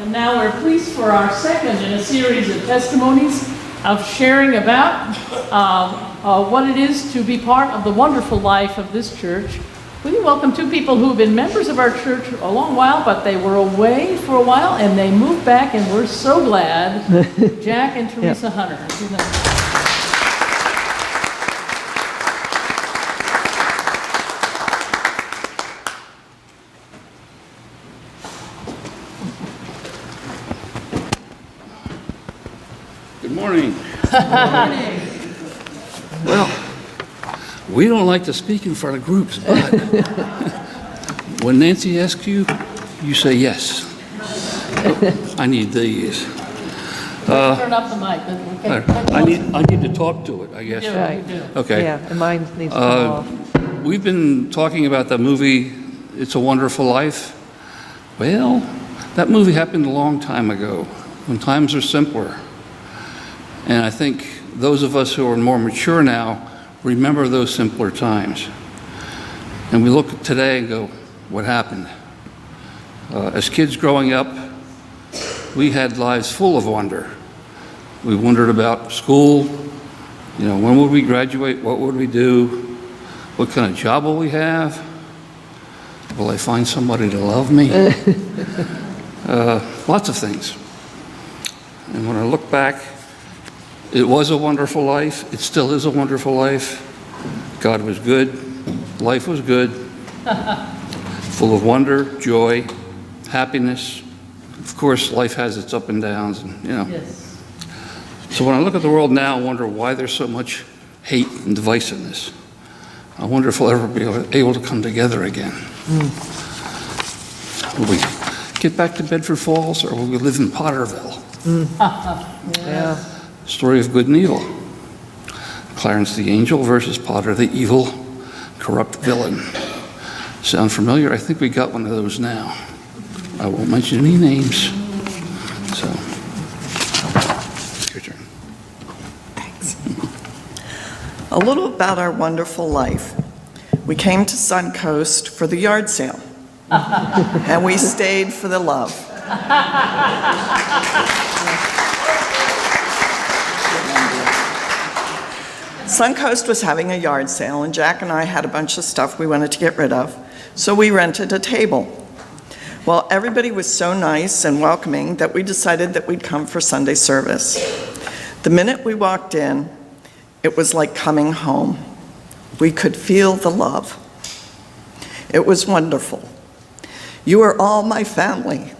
And now we're pleased for our second in a series of testimonies of sharing about what it is to be part of the wonderful life of this church. We welcome two people who have been members of our church a long while, but they were away for a while and they moved back, and we're so glad. Jack and Theresa Hunter. Good morning. Well, we don't like to speak in front of groups, but when Nancy asks you, you say yes. I need these. Turn up the mic. Okay. I need to talk to it, I guess. You do. Okay. Yeah, and mine needs to come off. We've been talking about the movie It's a Wonderful Life. Well, that movie happened a long time ago, when times are simpler. And I think those of us who are more mature now remember those simpler times. And we look at today and go, what happened? As kids growing up, we had lives full of wonder. We wondered about school, when would we graduate? What would we do? What kind of job will we have? Will I find somebody to love me? Lots of things. And when I look back, it was a wonderful life. It still is a wonderful life. God was good. Life was good. Full of wonder, joy, happiness. Of course, life has its up and downs, Yes. So when I look at the world now, I wonder why there's so much hate and divisiveness. I wonder if we'll ever be able to come together again. Will we get back to Bedford Falls, or will we live in Potterville? Yeah. Story of good and evil. Clarence the angel versus Potter the evil, corrupt villain. Sound familiar? I think we got one of those now. I won't mention any names. So, your turn. Thanks. A little about our wonderful life. We came to Suncoast for the yard sale, and we stayed for the love. Suncoast was having a yard sale, and Jack and I had a bunch of stuff we wanted to get rid of, so we rented a table. Well, everybody was so nice and welcoming that we decided that we'd come for Sunday service. The minute we walked in, it was like coming home. We could feel the love. It was wonderful. You are all my family.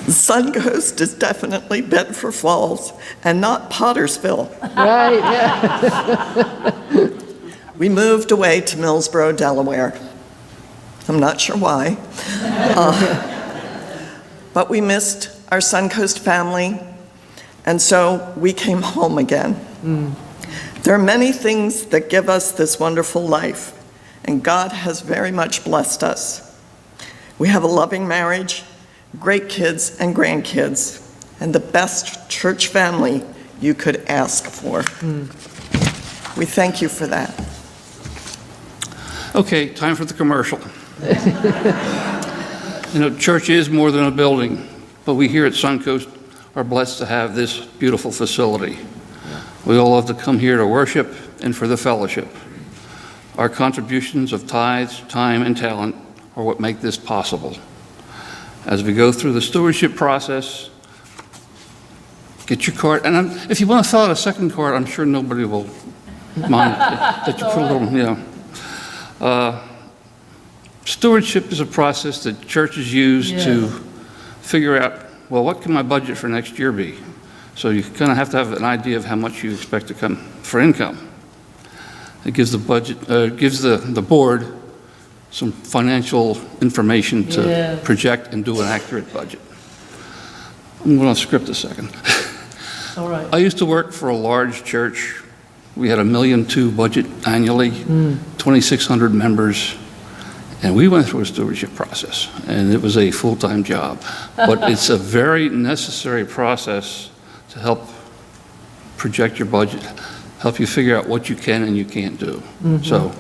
Suncoast is definitely Bedford Falls and not Pottersville. Right, yeah. We moved away to Millsboro, Delaware. I'm not sure why. But we missed our Suncoast family, and so we came home again. There are many things that give us this wonderful life, and God has very much blessed us. We have a loving marriage, great kids and grandkids, and the best church family you could ask for. We thank you for that. Okay, time for the commercial. Church is more than a building, but we here at Suncoast are blessed to have this beautiful facility. We all love to come here to worship and for the fellowship. Our contributions of tithes, time, and talent are what make this possible. As we go through the stewardship process, get your card, and if you want to fill out a second card, I'm sure nobody will mind that you put a little, Stewardship is a process that churches use to figure out, well, what can my budget for next year be? So you kind of have to have an idea of how much you expect to come for income. It gives the the board some financial information to project and do an accurate budget. I'm going to script a second. All right. I used to work for a large church. We had $1.2 million budget annually, 2,600 members, and we went through a stewardship process, and it was a full-time job. But it's a very necessary process to help project your budget, help you figure out what you can and you can't do. So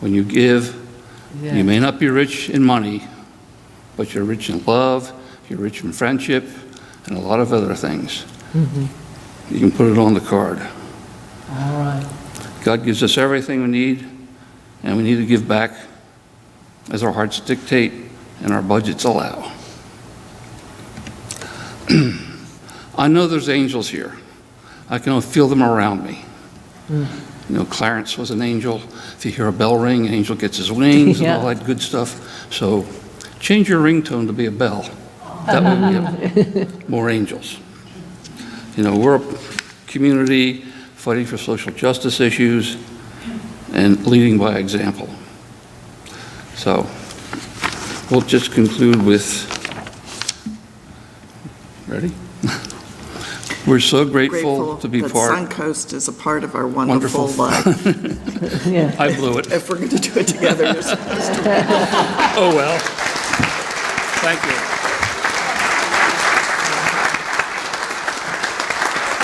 when you give, Yeah. You may not be rich in money, but you're rich in love, you're rich in friendship, and a lot of other things. You can put it on the card. All right. God gives us everything we need, and we need to give back as our hearts dictate and our budgets allow. I know there's angels here. I can feel them around me. You know, Clarence was an angel. If you hear a bell ring, an angel gets his wings Yeah. and all that good stuff. So change your ringtone to be a bell. That way we get more angels. You know, we're a community fighting for social justice issues and leading by example. So we'll just conclude with, ready? We're so grateful to be that part. Suncoast is a part of our wonderful Wonderful. life. Yeah. I blew it. If we're going to do it together, you're supposed to. Oh, well. Thank you.